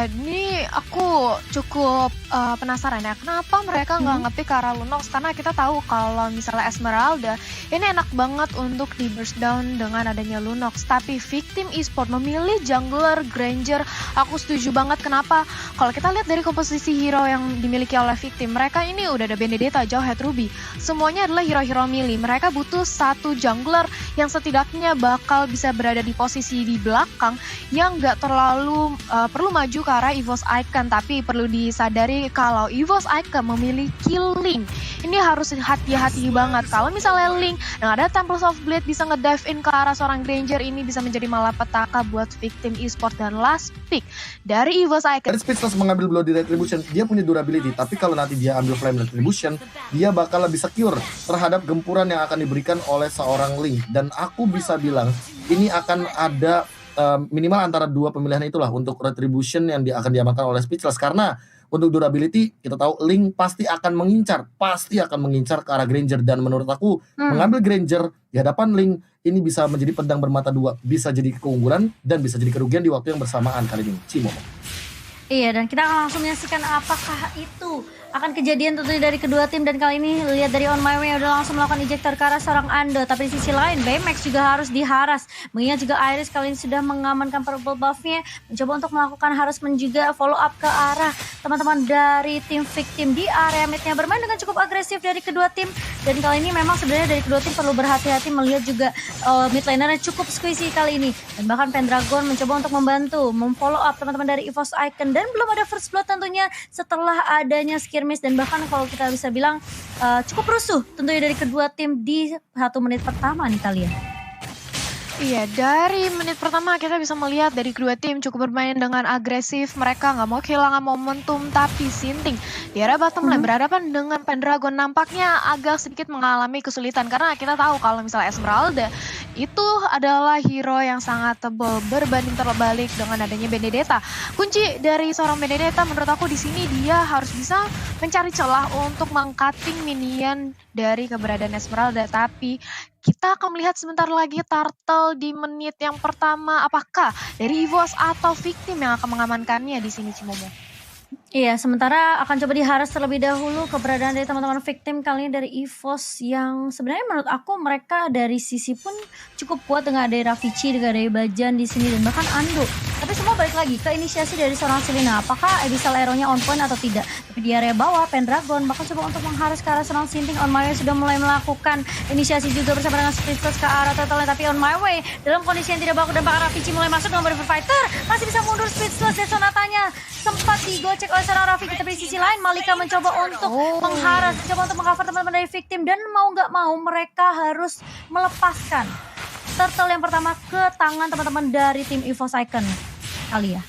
Iya, ini aku cukup penasaran ya, kenapa mereka nggak Mhm. nge-pick ke arah Lunox? Karena kita tahu kalau misalnya Esmeralda, ini enak banget untuk di burst down dengan adanya Lunox. Tapi Victim Esport memilih jungler, Granger, aku setuju banget. Kenapa? Kalau kita lihat dari komposisi hero yang dimiliki oleh Victim, mereka ini udah ada Benedetta, Jawhead, Ruby. Semuanya adalah hero-hero melee. Mereka butuh satu jungler yang setidaknya bakal bisa berada di posisi di belakang yang nggak terlalu perlu maju ke arah EVOS Icon, tapi perlu disadari kalau EVOS Icon memiliki Link. Ini harus hati-hati banget. Kalau misalnya Link yang ada Temples of Blade bisa nge-dive in ke arah seorang Granger, ini bisa menjadi malapetaka buat Victim Esport. Dan last pick dari EVOS Icon. Dari Speechless mengambil blow di Retribution, dia punya durability, tapi kalau nanti dia ambil Flame Retribution, dia bakal lebih secure terhadap gempuran yang akan diberikan oleh seorang Link. Dan aku bisa bilang, ini akan ada minimal antara dua pemilihan itulah untuk Retribution yang akan diamankan oleh Speechless. Karena untuk durability, kita tahu Link pasti akan mengincar ke arah Granger. Dan menurut aku, mengambil Granger di hadapan Link, ini bisa menjadi pedang bermata dua, bisa jadi keunggulan dan bisa jadi kerugian di waktu yang bersamaan kali ini. Cimomo. Iya, dan kita akan langsung menyaksikan apakah itu akan kejadian tentunya dari kedua tim. Dan kali ini lihat dari On My Way udah langsung melakukan ejector ke arah seorang Ando. Tapi di sisi lain Baymax juga harus diharas, mengingat juga Iris kali ini sudah mengamankan purple buff-nya, mencoba untuk melakukan harassment juga, follow up ke arah teman-teman dari tim Victim di area mid-nya, bermain dengan cukup agresif dari kedua tim. Dan kali ini memang sebenarnya dari kedua tim perlu berhati-hati, melihat juga mid laner cukup squishy kali ini. Dan bahkan Pendragon mencoba untuk membantu memfollow up teman-teman dari EVOS Icon, dan belum ada first blood tentunya setelah adanya skirmish. Dan bahkan kalau kita bisa bilang cukup rusuh tentunya dari kedua tim di 1 menit pertama nih kalian. Iya, dari menit pertama kita bisa melihat dari kedua tim cukup bermain dengan agresif. Mereka nggak mau kehilangan momentum, tapi Sinting di area bottom lane berhadapan dengan Pendragon nampaknya agak sedikit mengalami kesulitan. Karena kita tahu kalau misalnya Esmeralda itu adalah hero yang sangat tebal berbanding terbalik dengan adanya Benedetta. Kunci dari seorang Benedetta menurut aku di sini dia harus bisa mencari celah untuk meng-cutting minion dari keberadaan Esmeralda. Tapi kita akan melihat sebentar lagi Turtle di menit yang pertama. Apakah dari EVOS atau Victim yang akan mengamankannya di sini, Cimomo? Iya, sementara akan coba diharas terlebih dahulu keberadaan dari teman-teman Victim kali ini dari EVOS, yang sebenarnya menurut aku mereka dari sisi pun cukup kuat dengan ada Ravici, dengan ada Bajan di sini, dan bahkan Ando. Tapi semua balik lagi ke inisiasi dari seorang Selena. Apakah Abyssal Arrow-nya on point atau tidak? Tapi di area bawah Pendragon bakal coba untuk mengharas ke arah seorang Sinting. On My Way sudah mulai melakukan inisiasi juga bersama dengan Speechless ke arah Turtle. Tapi On My Way dalam kondisi yang tidak bagus, dan bahkan Ravici mulai masuk dalam River Fighter. Masih bisa mundur Speechless, dan Sonatanya sempat digocek oleh seorang Ravici. Tapi di sisi lain Malika mencoba untuk mengharas, mencoba untuk mengcover teman-teman dari Victim. Dan mau nggak mau mereka harus melepaskan Turtle yang pertama ke tangan teman-teman dari tim EVOS Icon kali ya.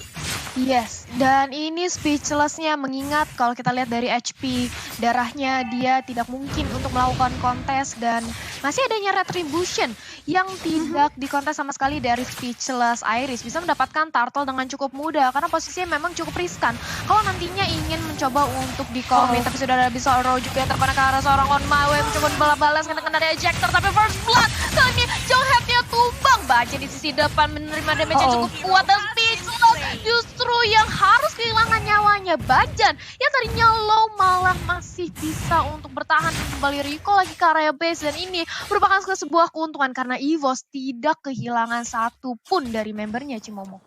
Yes, dan ini Speechless-nya, mengingat kalau kita lihat dari HP darahnya dia tidak mungkin untuk melakukan kontes, dan masih adanya Retribution yang tidak dikontes sama sekali dari Speechless. Iris bisa mendapatkan Turtle dengan cukup mudah karena posisinya memang cukup riskan kalau nantinya ingin mencoba untuk di-commit. Tapi sudah ada Abyssal Arrow juga yang terkena ke arah seorang On My Way, mencoba balas dengan dari ejector, tapi first blood kali ini Jawhead-nya tumbang. Baca di sisi depan menerima damage yang cukup kuat, dan Speechless justru yang harus kehilangan nyawanya. Bajan yang tadinya low malah masih bisa untuk bertahan dan kembali recall lagi ke area base, dan ini merupakan sebuah keuntungan karena EVOS tidak kehilangan satu pun dari membernya, Cimomo.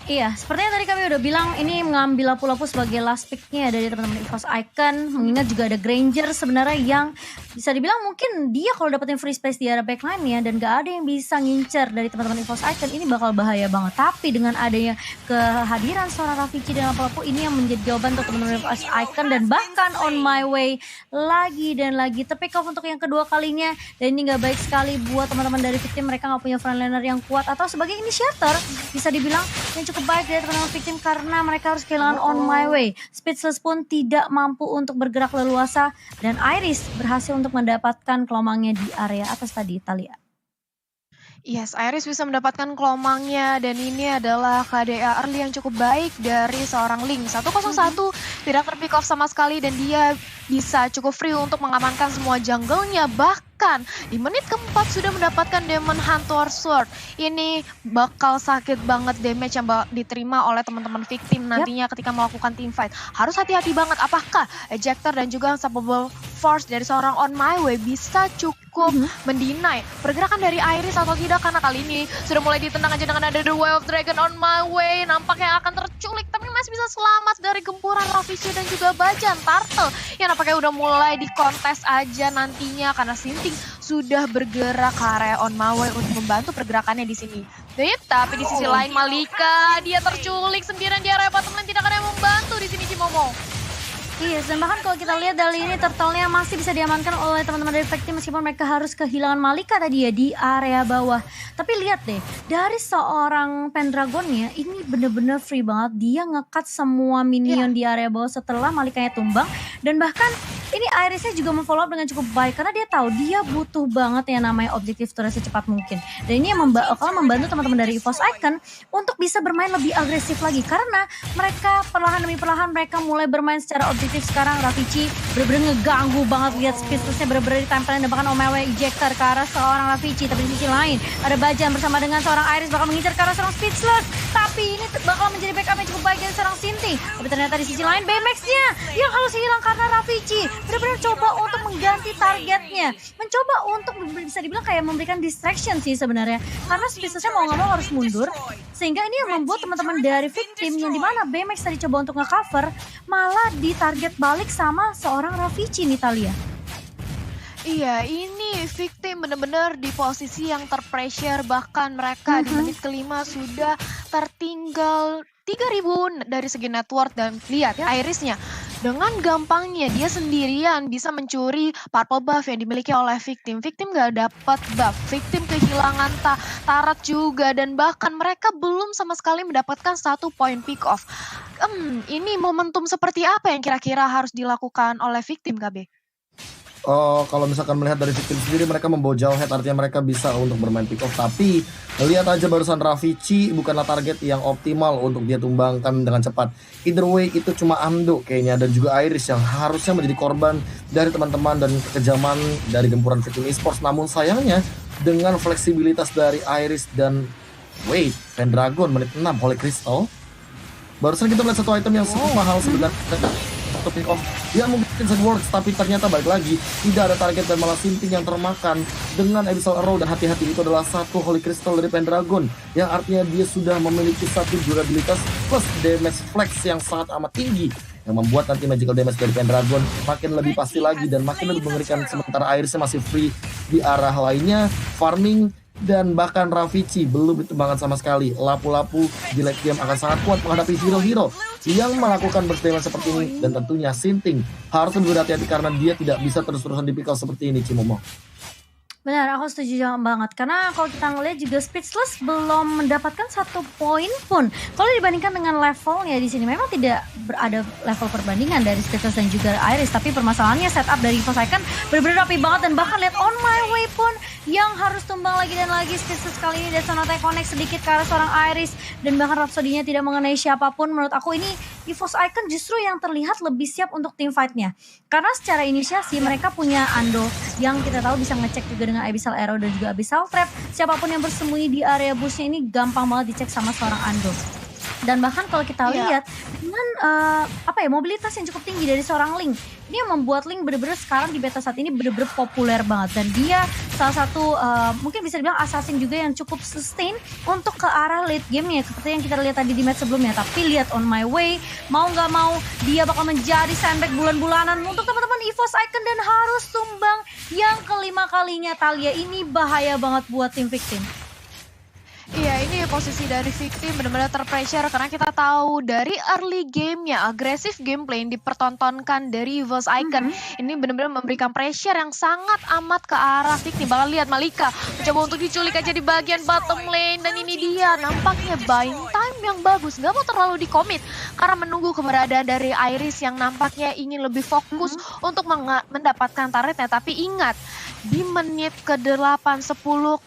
Iya, sepertinya tadi kami udah bilang ini mengambil lapu-lapu sebagai last pick-nya dari teman-teman EVOS Icon. Mengingat juga ada Granger sebenarnya yang bisa dibilang mungkin dia kalau dapetin free space di area backline ya, dan gak ada yang bisa ngincer dari teman-teman EVOS Icon, ini bakal bahaya banget. Tapi dengan adanya kehadiran seorang Ravici dan lapu-lapu, ini yang menjadi jawaban untuk teman-teman EVOS Icon. Dan bahkan On My Way lagi dan lagi terpick off untuk yang kedua kalinya, dan ini gak baik sekali buat teman-teman dari Victim. Mereka gak punya frontliner yang kuat atau sebagai initiator bisa dibilang yang cukup baik dari teman-teman Victim, karena mereka harus kehilangan On My Way. Speechless pun tidak mampu untuk bergerak leluasa, dan Iris berhasil untuk mendapatkan kelomangnya di area atas tadi, Talia. Yes, Iris bisa mendapatkan kelomangnya, dan ini adalah KDA early yang cukup baik dari seorang Link. 101 tidak terpick off sama sekali dan dia bisa cukup free untuk mengamankan semua jungle-nya. Bahkan di menit keempat sudah mendapatkan Demon Hunter Sword. Ini bakal sakit banget damage yang diterima oleh teman-teman victim nantinya ketika melakukan team fight. Harus hati-hati banget apakah ejector dan juga unstoppable force dari seorang On My Way bisa cukup mendinai pergerakan dari Iris atau tidak, karena kali ini sudah mulai ditendang aja dengan ada The Way of Dragon On My Way. Nampaknya akan terculik tapi masih bisa selamat dari gempuran Ravage dan juga Bajan Turtle yang nampaknya udah mulai dikontes aja nantinya karena Sinting sudah bergerak ke area On My Way untuk membantu pergerakannya di sini. Tapi di sisi lain Malika dia terculik sendirian di area bottom lane, tidak ada yang membantu di sini Cimomo. Iya, dan bahkan kalau kita lihat dari ini turtle-nya masih bisa diamankan oleh teman-teman dari victim meskipun mereka harus kehilangan Malika tadi ya di area bawah. Tapi lihat deh, dari seorang Pendragonnya ini bener-bener free banget. Dia nge-cut semua minion di area bawah setelah Malikanya tumbang. Dan bahkan ini Irisnya juga memfollow up dengan cukup baik karena dia tahu dia butuh banget yang namanya objektif turret secepat mungkin. Dan ini yang membantu teman-teman dari EVOS Icon untuk bisa bermain lebih agresif lagi karena mereka perlahan demi perlahan mereka mulai bermain secara objektif. Sekarang Ravage bener-bener ngeganggu banget, lihat speedlessnya bener-bener ditempelin dan bahkan On My Way ejector ke arah seorang Ravage. Tapi di sisi lain ada Bajan bersama dengan seorang Iris bakal mengincar ke arah seorang Speechless, tapi ini bakal menjadi backup yang cukup baik dari seorang Sinting. Tapi ternyata di sisi lain Baymax-nya yang harus hilang karena Ravage bener-bener coba untuk mengganti targetnya, mencoba untuk bisa dibilang kayak memberikan distraction sih sebenarnya karena Speechless-nya mau nggak mau harus mundur, sehingga ini yang membuat teman-teman dari victim yang dimana Baymax tadi coba untuk nge-cover malah target balik sama seorang Ravage nih Talia. Iya, ini victim benar-benar di posisi yang terpressure, bahkan mereka di menit kelima sudah tertinggal 3.000 dari segi network. Dan lihat ya Irisnya, dengan gampangnya dia sendirian bisa mencuri purple buff yang dimiliki oleh victim. Victim gak dapat buff, victim kehilangan tarat juga, dan bahkan mereka belum sama sekali mendapatkan 1 point pick off. Ini momentum seperti apa yang kira-kira harus dilakukan oleh victim KB? Kalau misalkan melihat dari victim sendiri, mereka membawa jauh head, artinya mereka bisa untuk bermain pick off. Tapi lihat aja barusan Ravage bukanlah target yang optimal untuk dia tumbangkan dengan cepat. Either way itu cuma Ando kayaknya dan juga Iris yang harusnya menjadi korban dari teman-teman dan kekejaman dari gempuran victim esports. Namun sayangnya dengan fleksibilitas dari Iris dan Pendragon menit 6 Holy Crystal, barusan kita melihat satu item yang sangat mahal sebenarnya untuk pick off. Dia mungkin bisa works, tapi ternyata balik lagi tidak ada target dan malah Sinting yang termakan dengan Abyssal Arrow. Dan hati-hati, itu adalah satu Holy Crystal dari Pendragon yang artinya dia sudah memiliki satu durabilitas plus damage flex yang sangat amat tinggi yang membuat nanti magical damage dari Pendragon makin lebih pasti lagi dan makin lebih mengerikan. Sementara Irisnya masih free di arah lainnya, farming, dan bahkan Ravage belum ditumbangkan sama sekali. Lapu-lapu di late game akan sangat kuat menghadapi hero-hero yang melakukan burst damage seperti ini. Dan tentunya Sinting harus lebih hati-hati karena dia tidak bisa terus-terusan dipikal seperti ini, Cimomo. Benar, aku setuju banget. Karena kalau kita ngeliat juga Speechless belum mendapatkan 1 poin pun. Kalau dibandingkan dengan levelnya di sini, memang tidak ada level perbandingan dari Speechless dan juga Iris. Tapi permasalahannya setup dari EVOS Icon benar-benar rapi banget. Dan bahkan lihat On My Way pun yang harus tumbang lagi dan lagi. Speechless kali ini dan Sonata connect sedikit ke arah seorang Iris. Dan bahkan Rhapsody-nya tidak mengenai siapapun. Menurut aku ini EVOS Icon justru yang terlihat lebih siap untuk team fight-nya. Karena secara inisiasi mereka punya Ando yang kita tahu bisa ngecek juga dengan Abyssal Arrow dan juga Abyssal Trap. Siapapun yang bersembunyi di area bushnya ini gampang banget dicek sama seorang Ando. Dan bahkan kalau kita lihat dengan mobilitas yang cukup tinggi dari seorang Link, ini yang membuat Link bener-bener sekarang di beta saat ini bener-bener populer banget. Dan dia salah satu mungkin bisa dibilang assassin juga yang cukup sustain untuk ke arah late game-nya seperti yang kita lihat tadi di match sebelumnya. Tapi lihat On My Way, mau nggak mau dia bakal menjadi sandbag bulan-bulanan untuk teman-teman EVOS Icon dan harus tumbang yang kelima kalinya. Talia, ini bahaya banget buat tim victim. Iya, ini posisi dari victim benar-benar terpressure karena kita tahu dari early game-nya agresif gameplay yang dipertontonkan dari EVOS Icon ini benar-benar memberikan pressure yang sangat amat ke arah victim. Bahkan lihat Malika mencoba untuk diculik aja di bagian bottom lane dan ini dia nampaknya buying time yang bagus, nggak mau terlalu dikomit karena menunggu keberadaan dari Iris yang nampaknya ingin lebih fokus untuk mendapatkan turretnya. Tapi ingat, di menit ke-8, 10-0.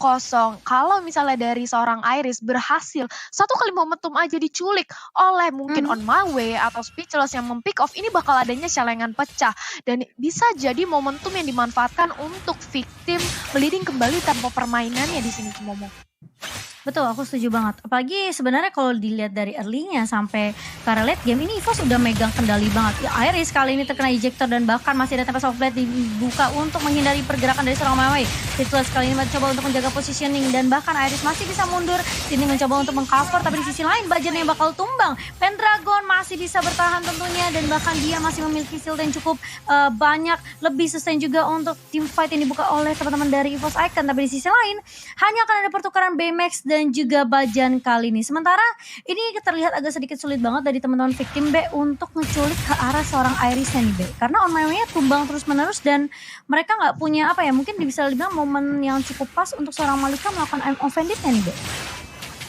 Kalau misalnya dari seorang Iris berhasil satu kali momentum aja diculik oleh mungkin On My Way atau Speechless yang mempick off, ini bakal adanya celengan pecah. Dan bisa jadi momentum yang dimanfaatkan untuk Victim meliding kembali tempo permainannya di sini, Cimomo. Betul, aku setuju banget. Apalagi sebenarnya kalau dilihat dari early-nya sampai ke arah late game ini EVOS udah megang kendali banget. Ya, Iris kali ini terkena ejector dan bahkan masih ada Tempest of Blade dibuka untuk menghindari pergerakan dari seorang Mawai. Speechless kali ini mencoba untuk menjaga positioning dan bahkan Iris masih bisa mundur. Sini mencoba untuk mengcover, tapi di sisi lain Bajan yang bakal tumbang. Pendragon masih bisa bertahan tentunya dan bahkan dia masih memiliki shield yang cukup banyak. Lebih sustain juga untuk team fight yang dibuka oleh teman-teman dari EVOS Icon. Tapi di sisi lain hanya akan ada pertukaran Baymax dan juga Bajan kali ini. Sementara ini terlihat agak sedikit sulit banget dari teman-teman Victim B untuk ngeculik ke arah seorang Iris nih B. Karena On My Way-nya tumbang terus-menerus dan mereka nggak punya apa ya, mungkin bisa dibilang momen yang cukup pas untuk seorang Malika melakukan I'm offended nih B.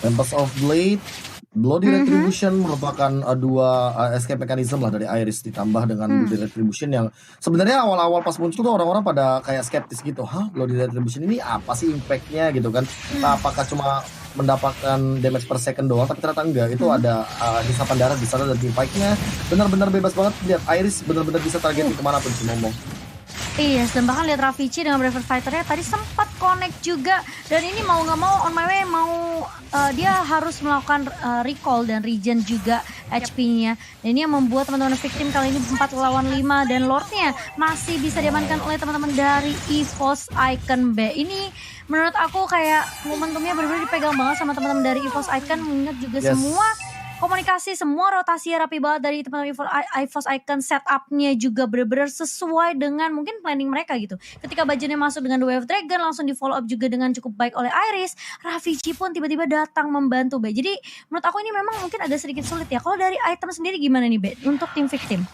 Tempest of Blade, Bloody Retribution merupakan dua escape mechanism lah dari Iris ditambah dengan Bloody Retribution yang sebenarnya awal-awal pas muncul tuh orang-orang pada kayak skeptis gitu. Hah, Bloody Retribution ini apa sih impact-nya gitu kan? Apakah cuma mendapatkan damage per second doang? Tapi ternyata enggak, itu ada hisapan darah di sana dan team fight-nya benar-benar bebas banget. Lihat Iris benar-benar bisa targetin kemanapun sih ngomong. Iya, dan bahkan lihat Ravici dengan Braver Fighter-nya tadi sempat connect juga. Dan ini mau nggak mau On My Way mau dia harus melakukan recall dan regen juga HP-nya. Dan ini yang membuat teman-teman Victim kali ini 4 lawan 5 dan Lord-nya masih bisa diamankan oleh teman-teman dari EVOS Icon B. Ini menurut aku kayak momentumnya benar-benar dipegang banget sama teman-teman dari EVOS Icon, mengingat juga semua komunikasi, semua rotasi rapi banget dari teman-teman EVOS Icon, setupnya juga benar-benar sesuai dengan mungkin planning mereka gitu. Ketika Bajannya masuk dengan Wave Dragon langsung di follow up juga dengan cukup baik oleh Iris, Ravici pun tiba-tiba datang membantu Be. Jadi menurut aku ini memang mungkin agak sedikit sulit ya. Kalau dari item sendiri gimana nih Be untuk tim Victim?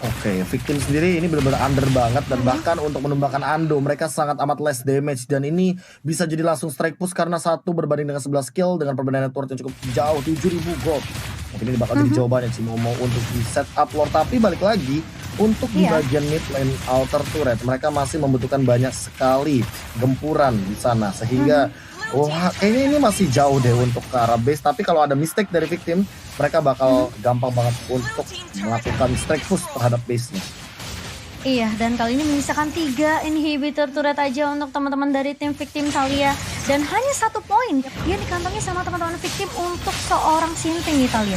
Oke, Victim sendiri ini benar-benar under banget dan bahkan untuk menumbangkan Ando mereka sangat amat less damage dan ini bisa jadi langsung strike push karena 1 berbanding dengan 11 skill dengan perbedaan net worth yang cukup jauh 7.000 gold. Mungkin ini bakal jadi jawabannya sih mau untuk di setup lore, tapi balik lagi untuk di bagian mid lane altar turret mereka masih membutuhkan banyak sekali gempuran di sana sehingga wah kayaknya ini masih jauh deh untuk ke arah base, tapi kalau ada mistake dari Victim mereka bakal gampang banget untuk melakukan strike push terhadap base-nya. Iya, dan kali ini menyisakan 3 inhibitor turret aja untuk teman-teman dari tim Victim Thalia. Dan hanya 1 poin yang dikantongi sama teman-teman Victim untuk seorang Sinting Italia.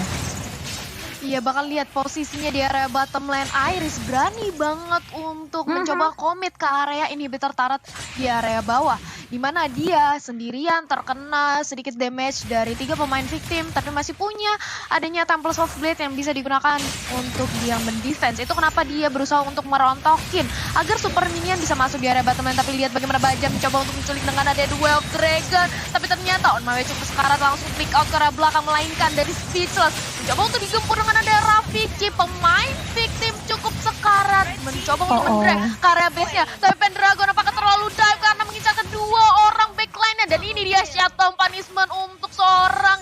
Iya, bakal lihat posisinya di area bottom lane. Iris berani banget untuk mencoba komit ke area inhibitor turret di area bawah. Dimana dia sendirian terkena sedikit damage dari 3 pemain Victim, tapi masih punya adanya Tempest of Blade yang bisa digunakan untuk dia mendefense. Itu kenapa dia berusaha untuk merontokin agar Super Minion bisa masuk di area bottom lane. Tapi lihat bagaimana Bajan mencoba untuk menculik dengan ada Duel Dragon. Tapi ternyata On My Way cukup sekarat langsung pick out ke arah belakang, melainkan dari Speechless. Mencoba untuk digempur dengan ada Ravici, pemain Victim cukup sekarat. Mencoba untuk mendrag ke area base-nya. Tapi Pendragon apakah terlalu dive karena mengincar kedua orang backline-nya. Dan ini dia shutdown punishment untuk seorang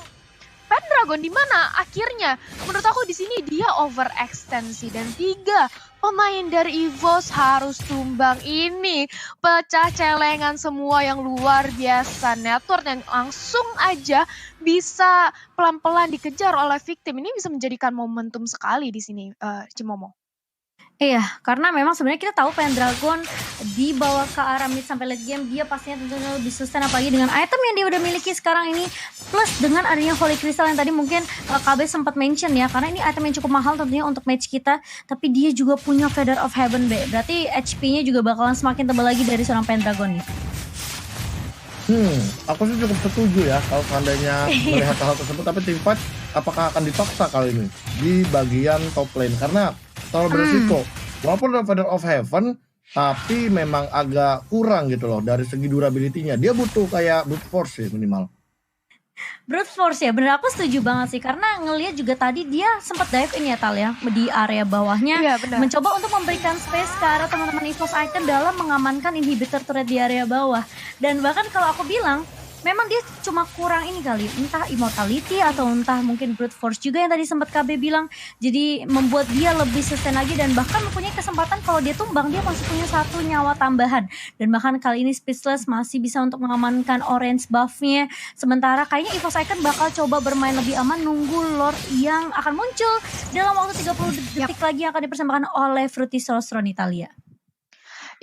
Pendragon, di mana akhirnya menurut aku di sini dia overextensi dan 3 pemain dari EVOS harus tumbang. Ini pecah celengan semua yang luar biasa. Network yang langsung aja bisa pelan-pelan dikejar oleh Victim. Ini bisa menjadikan momentum sekali di sini, Cimomo. Iya, karena memang sebenarnya kita tahu Pendragon dibawa ke arah mid sampai late game, dia pastinya tentunya lebih sustain apalagi dengan item yang dia udah miliki sekarang ini. Plus dengan adanya Holy Crystal yang tadi mungkin KB sempat mention ya, karena ini item yang cukup mahal tentunya untuk match kita. Tapi dia juga punya Feather of Heaven B, berarti HP-nya juga bakalan semakin tebal lagi dari seorang Pendragon nih. Aku sih cukup setuju ya kalau seandainya melihat hal tersebut, tapi tim fight apakah akan dipaksa kali ini di bagian top lane karena terlalu beresiko. Walaupun ada Feather of Heaven, tapi memang agak kurang gitu loh dari segi durability-nya. Dia butuh kayak brute force ya minimal. Brute force ya, bener aku setuju banget sih. Karena ngelihat juga tadi dia sempat dive in ya Tal ya, di area bawahnya. Iya, benar. Mencoba untuk memberikan space ke arah teman-teman EVOS Icon dalam mengamankan inhibitor turret di area bawah. Dan bahkan kalau aku bilang, memang dia cuma kurang ini kali, entah immortality atau entah mungkin brute force juga yang tadi sempat KB bilang. Jadi membuat dia lebih sustain lagi dan bahkan mempunyai kesempatan kalau dia tumbang dia masih punya 1 nyawa tambahan. Dan bahkan kali ini Speechless masih bisa untuk mengamankan orange buff-nya. Sementara kayaknya EVOS Icon bakal coba bermain lebih aman nunggu Lord yang akan muncul dalam waktu 30 detik lagi yang akan dipersembahkan oleh Fruity Solstron Italia.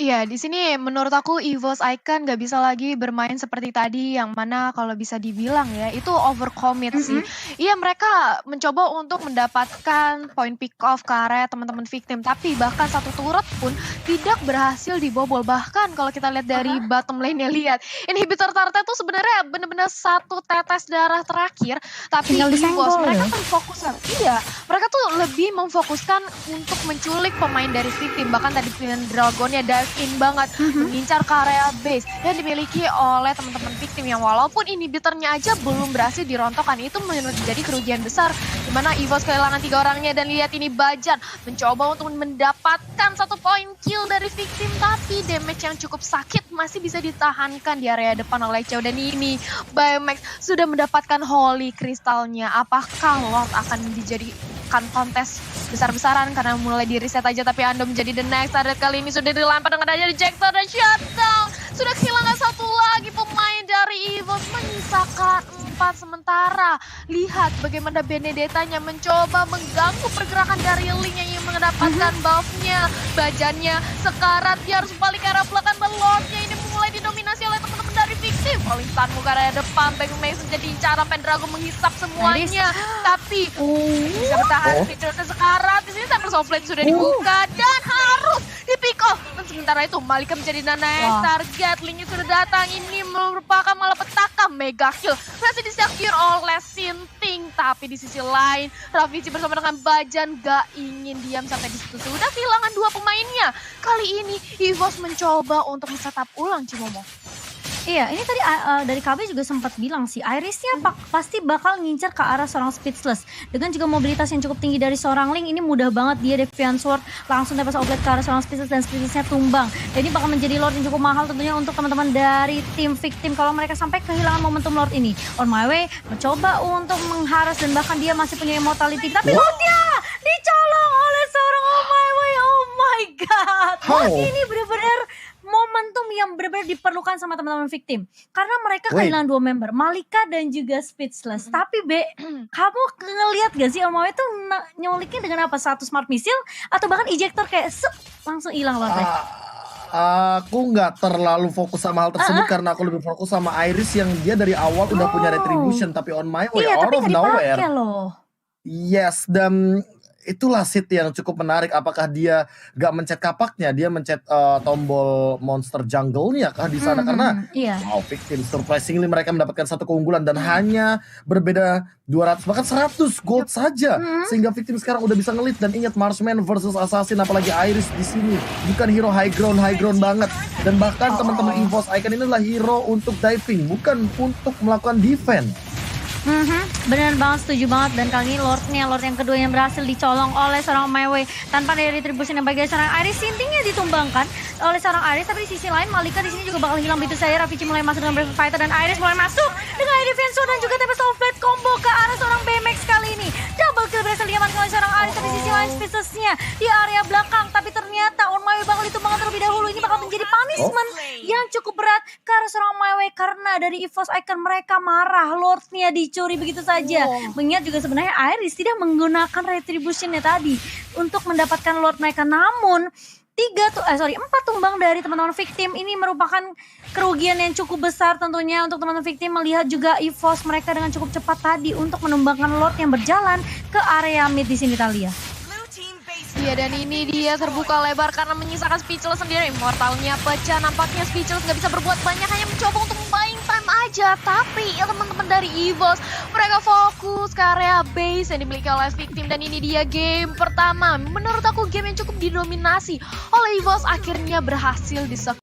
Iya, di sini menurut aku EVOS Icon nggak bisa lagi bermain seperti tadi yang mana kalau bisa dibilang ya itu overcommit sih. Iya mereka mencoba untuk mendapatkan point pick off ke area teman-teman victim tapi bahkan satu turret pun tidak berhasil dibobol. Bahkan kalau kita lihat dari bottom lane-nya lihat inhibitor turret itu sebenarnya benar-benar satu tetes darah terakhir tapi Tinggal EVOS disenggol mereka ya. kan fokuskan. Iya, mereka tuh lebih memfokuskan untuk menculik pemain dari victim bahkan tadi pilihan Dragonnya dive in banget mengincar ke area base yang dimiliki oleh teman-teman victim yang walaupun inhibitornya aja belum berhasil dirontokkan itu menjadi kerugian besar dimana EVOS kehilangan 3 orangnya dan lihat ini Bajan mencoba untuk mendapatkan 1 poin kill dari victim tapi damage yang cukup sakit masih bisa ditahankan di area depan oleh Chow dan ini Baymax sudah mendapatkan Holy Crystalnya. Apakah Lord akan dijadikan kontes besar-besaran karena mulai di reset aja tapi Ando menjadi the next target kali ini sudah dilempar dengan adanya rejector dan shutdown. Sudah kehilangan 1 lagi pemain dari EVOS menyisakan 4 sementara. Lihat bagaimana Benedetta-nya mencoba mengganggu pergerakan dari Link yang ingin mendapatkan buff-nya. Bajannya sekarat dia harus balik ke arah belakang dan Lord-nya ini mulai didominasi oleh teman-teman dari victim. Pelintan muka area depan Baymax menjadi incaran Pendragon menghisap semuanya. Tapi bisa bertahan fiturnya sekarat. Di sini Cyber Softblade sudah dibuka dan harus di-pick off. Dan sementara itu Malika menjadi next target. Linknya sudah datang. Ini merupakan malapetaka mega kill. Masih di-secure oleh Sinting. Tapi di sisi lain Ravici bersama dengan Bajan gak ingin diam sampai di situ. Sudah kehilangan 2 pemainnya. Kali ini EVOS mencoba untuk men-setup ulang Cimomo. Iya, ini tadi dari KB juga sempat bilang sih, Iris-nya pasti bakal ngincar ke arah seorang Speechless. Dengan juga mobilitas yang cukup tinggi dari seorang Link, ini mudah banget dia Defiant Sword langsung dapat outlet ke arah seorang Speechless dan Speechless-nya tumbang. Dan ini bakal menjadi Lord yang cukup mahal tentunya untuk teman-teman dari tim victim kalau mereka sampai kehilangan momentum Lord ini. On My Way mencoba untuk mengharas dan bahkan dia masih punya immortality. Tapi Lord-nya dicolong oleh seorang On My Way. Oh my god. Lord ini benar-benar momentum yang benar-benar diperlukan sama teman-teman victim karena mereka kehilangan 2 member Malika dan juga Speechless. Tapi kamu ngelihat gak sih Omawe itu nyuliknya dengan apa? 1 smart missile atau bahkan ejector kayak langsung hilang loh. Aku nggak terlalu fokus sama hal tersebut karena aku lebih fokus sama Iris yang dia dari awal udah punya retribution tapi On My Way out of nowhere. Yes, dan itulah seat yang cukup menarik. Apakah dia gak mencet kapaknya, dia mencet tombol monster jungle-nya kah di sana karena wow, victim surprisingly mereka mendapatkan 1 keunggulan dan hanya berbeda 200 bahkan 100 gold saja sehingga victim sekarang udah bisa ngelit. Dan ingat Marksman versus Assassin apalagi Iris di sini bukan hero high ground banget dan bahkan teman-teman EVOS Icon ini adalah hero untuk diving bukan untuk melakukan defense. Benar banget, setuju banget. Dan kali ini Lord yang kedua yang berhasil dicolong oleh seorang My Way tanpa ada retribution yang bagi seorang Iris. Sintingnya ditumbangkan oleh seorang Iris, tapi di sisi lain Malika di sini juga bakal hilang begitu saja. Ravici mulai masuk dengan Brave Fighter dan Iris mulai masuk dengan Defense dan juga Tempest of Blade combo ke arah seorang BMX kali ini. Double kill berhasil diamankan oleh seorang Iris, tapi di sisi lain Speechless-nya di area belakang. Tapi ternyata On My Way bakal ditumbangkan terlebih dahulu. Ini bakal menjadi punishment yang cukup berat ke arah seorang My Way karena dari EVOS Icon mereka marah Lord-nya dicuri begitu saja. Mengingat juga sebenarnya Iris tidak menggunakan retribution-nya tadi untuk mendapatkan Lord mereka. Namun 4 tumbang dari teman-teman victim ini merupakan kerugian yang cukup besar tentunya untuk teman-teman victim melihat juga EVOS mereka dengan cukup cepat tadi untuk menumbangkan Lord yang berjalan ke area mid di sini Talia. Iya, dan ini dia terbuka lebar karena menyisakan Speechless sendiri. Immortalnya pecah, nampaknya Speechless gak bisa berbuat banyak, hanya mencoba untuk buying time aja. Tapi ya teman-teman dari EVOS, mereka fokus ke area base yang dimiliki oleh victim. Dan ini dia game pertama. Menurut aku game yang cukup didominasi oleh EVOS akhirnya berhasil